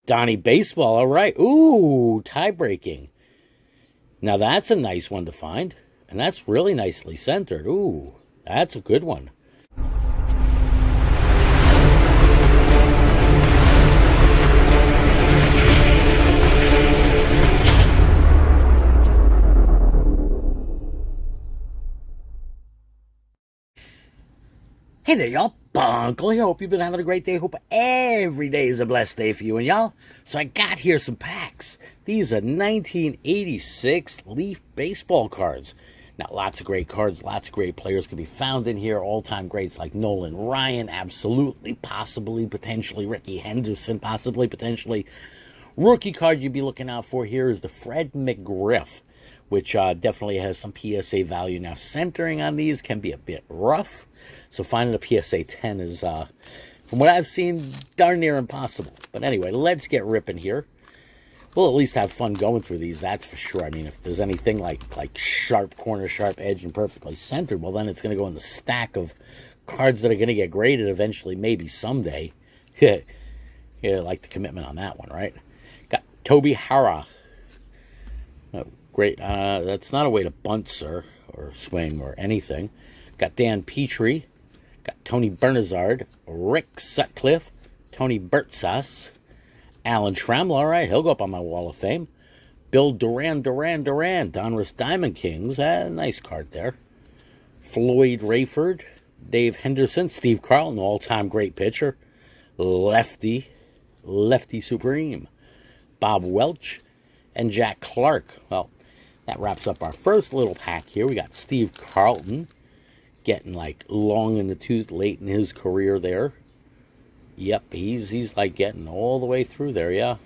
Donnie Baseball, all right. Ooh, tie-breaking. Now that's a nice one to find, and that's really nicely centered. Ooh, that's a good one. Hey there, y'all. Bunkle here. Hope you've been having a great day. Hope every day is a blessed day for you and y'all. So I got here some packs. These are 1986 Leaf baseball cards. Now, lots of great cards, lots of great players can be found in here. All-time greats like Nolan Ryan, absolutely, possibly, potentially. Ricky Henderson, possibly, potentially. Rookie card you'd be looking out for here is the Fred McGriff, which definitely has some PSA value. Now, centering on these can be a bit rough. So finding a PSA 10 is, from what I've seen, darn near impossible. But anyway, let's get ripping here. We'll at least have fun going through these, that's for sure. I mean, if there's anything like sharp corner, sharp edge, and perfectly centered, well, then it's going to go in the stack of cards that are going to get graded eventually, maybe someday. Yeah, like the commitment on that one, right? Got Toby Hara. Oh, great. That's not a way to bunt, sir, or swing, or anything. Got Dan Petrie. Got Tony Bernazard, Rick Sutcliffe, Tony Bertsas, Alan Trammell, all right, he'll go up on my wall of fame. Bill Duran, Donruss Diamond Kings, nice card there. Floyd Rayford, Dave Henderson, Steve Carlton, all-time great pitcher. Lefty Supreme, Bob Welch, and Jack Clark. Well, that wraps up our first little pack here. We got Steve Carlton, getting like long in the tooth late in his career there. Yep, he's like getting all the way through there, yeah.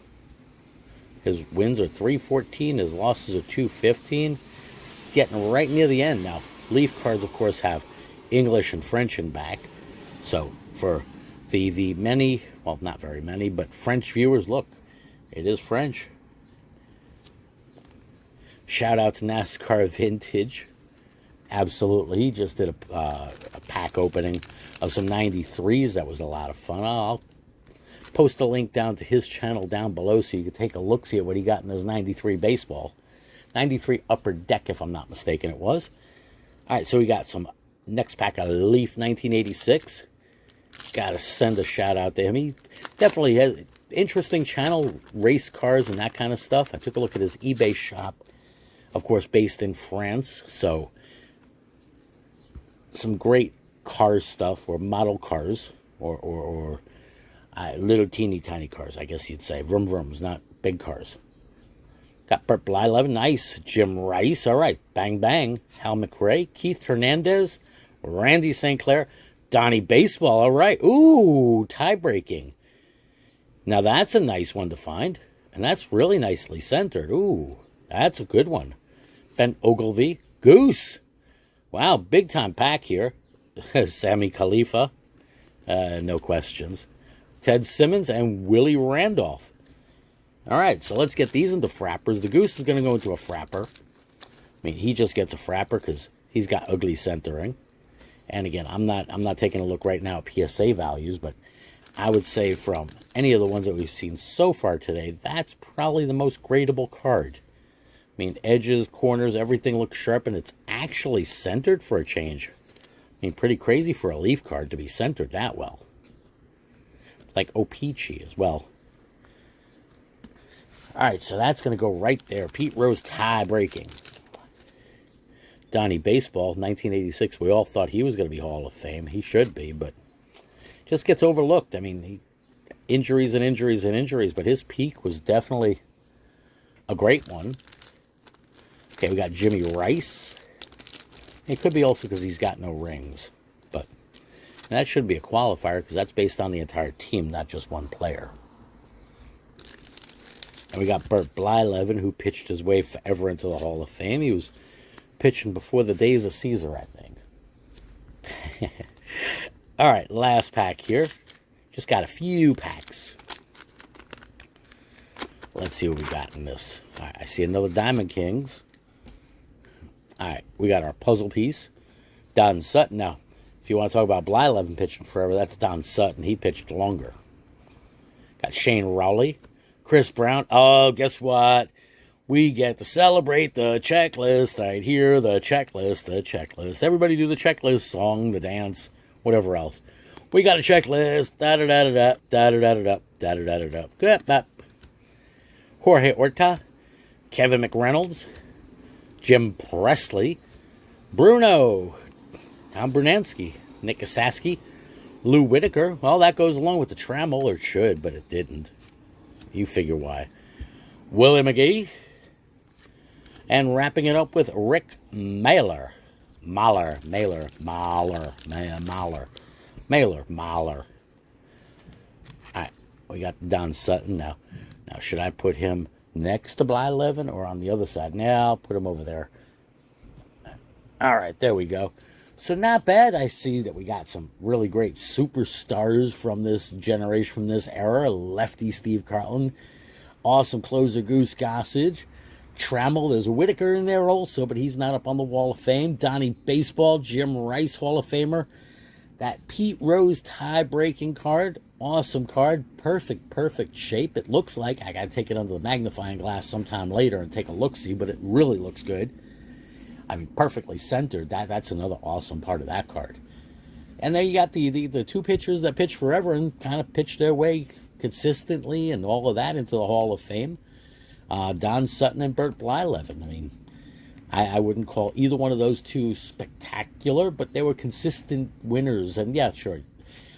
His wins are 314, his losses are 215. It's getting right near the end now. Leaf cards, of course, have English and French in back. So for the many, well, not very many, but French viewers, look, it is French. Shout out to NASCAR Vintage. Absolutely. He just did a pack opening of some 93s. That was a lot of fun. I'll post a link down to his channel down below so you can take a look-see at what he got in those 93 baseball. 93 Upper Deck, if I'm not mistaken, it was. All right, so we got some next pack of Leaf 1986. Got to send a shout-out to him. He definitely has an interesting channel, race cars and that kind of stuff. I took a look at his eBay shop, of course, based in France, so some great cars stuff, or model cars, or little teeny tiny cars, I guess you'd say. Vroom vrooms, not big cars. Got Bert Blyleven, nice. Jim Rice, all right. Bang bang. Hal McRae, Keith Hernandez, Randy St. Clair, Donnie Baseball, all right. Ooh, tie breaking. Now that's a nice one to find, and that's really nicely centered. Ooh, that's a good one. Ben Ogilvy, Goose. Wow, big-time pack here. Sammy Khalifa, no questions. Ted Simmons and Willie Randolph. All right, so let's get these into frappers. The Goose is going to go into a frapper. I mean, he just gets a frapper because he's got ugly centering. And again, I'm not taking a look right now at PSA values, but I would say from any of the ones that we've seen so far today, that's probably the most gradable card. I mean, edges, corners, everything looks sharp, and it's actually centered for a change. I mean, pretty crazy for a Leaf card to be centered that well. It's like O-Pee-Chee as well. All right, so that's going to go right there. Pete Rose tie breaking. Donnie Baseball, 1986. We all thought he was going to be Hall of Fame. He should be, but just gets overlooked. I mean, injuries and injuries and injuries, but his peak was definitely a great one. Okay, we got Jimmy Rice. It could be also because he's got no rings, but that should be a qualifier because that's based on the entire team, not just one player. And we got Bert Blyleven, who pitched his way forever into the Hall of Fame. He was pitching before the days of Caesar, I think. All right, last pack here. Just got a few packs. Let's see what we got in this. All right, I see another Diamond Kings. All right, we got our puzzle piece. Don Sutton. Now, if you want to talk about Blyleven pitching forever, that's Don Sutton. He pitched longer. Got Shane Rowley, Chris Brown. Oh, guess what? We get to celebrate the checklist right here. The checklist, the checklist. Everybody do the checklist song, the dance, whatever else. We got a checklist. Da-da-da-da-da, da-da-da-da-da, da-da-da-da-da. Good. Jorge Horta, Kevin McReynolds, Jim Presley, Bruno, Tom Brunansky, Nick Gasaski, Lou Whitaker. Well, that goes along with the Trammell, or it should, but it didn't. You figure why. Willie McGee. And wrapping it up with Rick Mahler. Mahler. All right, we got Don Sutton now. Now, should I put him next to Blyleven or on the other side? Now, I'll put him over there. All right, there we go. So not bad. I see that we got some really great superstars from this generation, from this era. Lefty Steve Carlton. Awesome closer Goose Gossage. Trammell, there's Whitaker in there also, but he's not up on the Wall of Fame. Donnie Baseball, Jim Rice, Hall of Famer. That Pete Rose tie-breaking card, awesome card, perfect shape. It looks like, I got to take it under the magnifying glass sometime later and take a look-see, but it really looks good. I mean, perfectly centered. That's another awesome part of that card. And then you got the two pitchers that pitched forever and kind of pitched their way consistently and all of that into the Hall of Fame. Don Sutton and Bert Blyleven. I mean, I wouldn't call either one of those two spectacular, but they were consistent winners. And yeah, sure,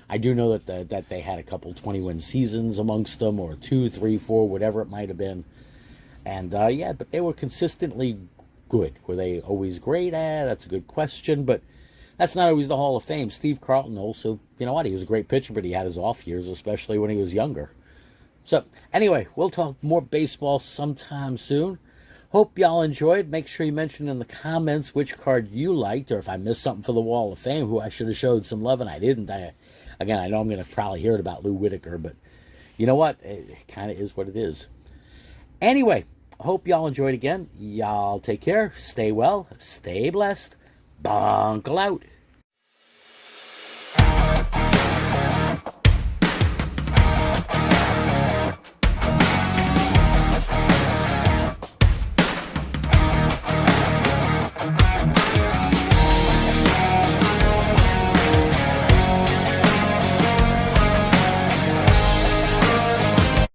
I do know that they had a couple 20-win seasons amongst them, or 2, 3, 4, whatever it might have been. And yeah, but they were consistently good. Were they always great? That's a good question, but that's not always the Hall of Fame. Steve Carlton also, you know what, he was a great pitcher, but he had his off years, especially when he was younger. So, anyway, we'll talk more baseball sometime soon. Hope y'all enjoyed. Make sure you mention in the comments which card you liked, or if I missed something for the Wall of Fame, who I should have showed some love and I didn't. Again, I know I'm going to probably hear it about Lou Whitaker, but you know what? It kind of is what it is. Anyway, hope y'all enjoyed again. Y'all take care. Stay well. Stay blessed. Bunkle out.